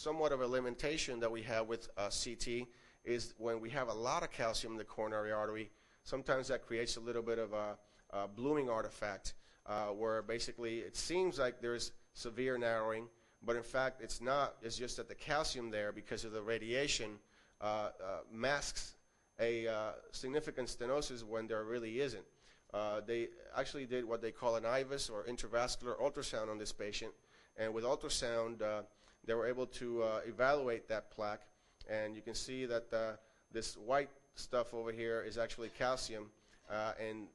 somewhat of a limitation that we have with CT is when we have a lot of calcium in the coronary artery, sometimes that creates a little bit of a blooming artifact where basically it seems like there's severe narrowing, but in fact it's not. It's just that the calcium there, because of the radiation, masks a significant stenosis when there really isn't. They actually did what they call an IVUS, or intravascular ultrasound, on this patient, and with ultrasound they were able to evaluate that plaque, and you can see that this white stuff over here is actually calcium, and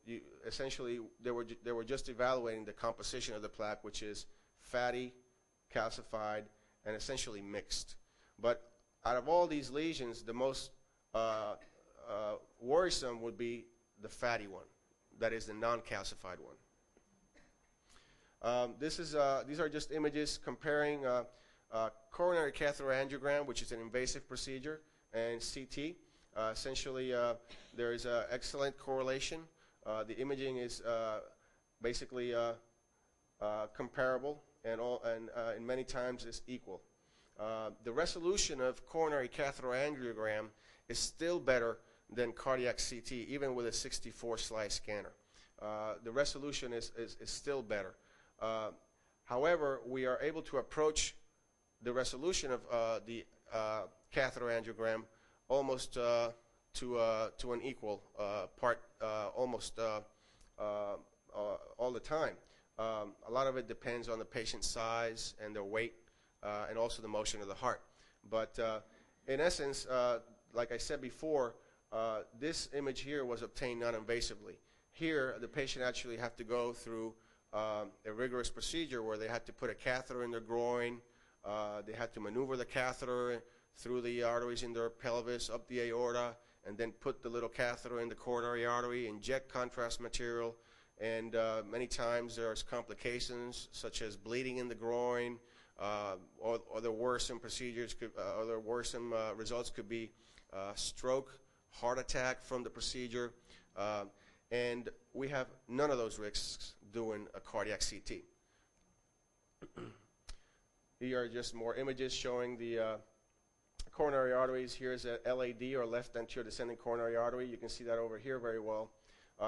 essentially they were just evaluating the composition of the plaque, which is fatty, calcified, and essentially mixed. But out of all these lesions, the most worrisome would be the fatty one, that is the non-calcified one. These are just images comparing coronary catheter angiogram, which is an invasive procedure, and CT. Essentially, there is an excellent correlation. The imaging is basically comparable, and in many times is equal. The resolution of coronary catheter angiogram is still better than cardiac CT, even with a 64-slice scanner. The resolution is still better. However, we are able to approach the resolution of the catheter angiogram almost to an equal part, almost all the time. A lot of it depends on the patient's size and their weight, and also the motion of the heart. But in essence, like I said before, this image here was obtained non-invasively. Here, the patient actually had to go through a rigorous procedure where they had to put a catheter in their groin. They had to maneuver the catheter through the arteries in their pelvis, up the aorta, and then put the little catheter in the coronary artery, inject contrast material, and many times there's complications such as bleeding in the groin, or the worrisome procedures, other worrisome results could be stroke, heart attack from the procedure, and we have none of those risks doing a cardiac CT. Here are just more images showing the coronary arteries. Here's a LAD, or left anterior descending coronary artery. You can see that over here very well.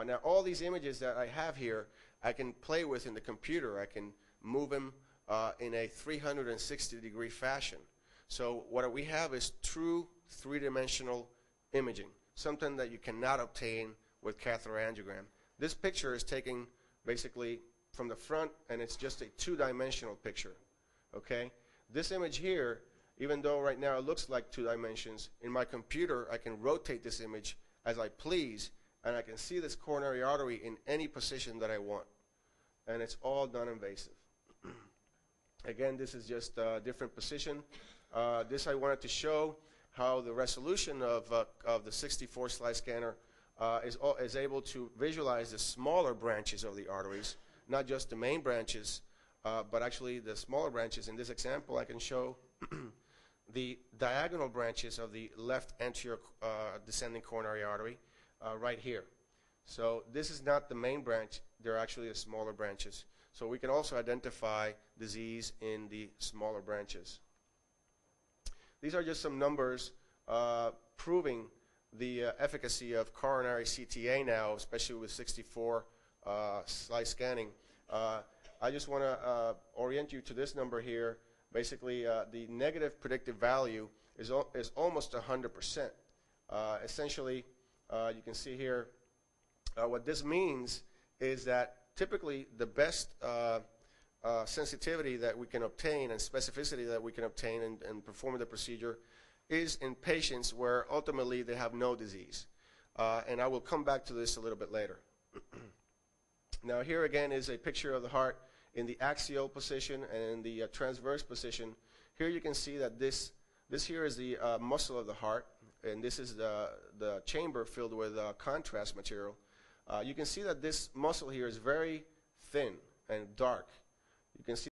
Now all these images that I have here, I can play with in the computer. I can move them in a 360-degree fashion. So what we have is true three-dimensional imaging, something that you cannot obtain with catheter angiogram. This picture is taken basically from the front, and it's just a two-dimensional picture. Okay? This image here, even though right now it looks like 2 dimensions, in my computer I can rotate this image as I please, and I can see this coronary artery in any position that I want. And it's all non-invasive. Again, this is just a different position. This I wanted to show how the resolution of the 64-slice scanner is able to visualize the smaller branches of the arteries, not just the main branches, but actually the smaller branches. In this example, I can show the diagonal branches of the left anterior descending coronary artery right here. So this is not the main branch. They're actually the smaller branches. So we can also identify disease in the smaller branches. These are just some numbers proving the efficacy of coronary CTA now, especially with 64-slice scanning. I just want to orient you to this number here. Basically, the negative predictive value is almost 100%. Essentially, you can see here what this means is that typically the best sensitivity that we can obtain and specificity that we can obtain in performing the procedure is in patients where ultimately they have no disease. And I will come back to this a little bit later. Now here again is a picture of the heart in the axial position and in the transverse position. Here you can see that this here is the muscle of the heart, and this is the chamber filled with contrast material. You can see that this muscle here is very thin and dark. You can see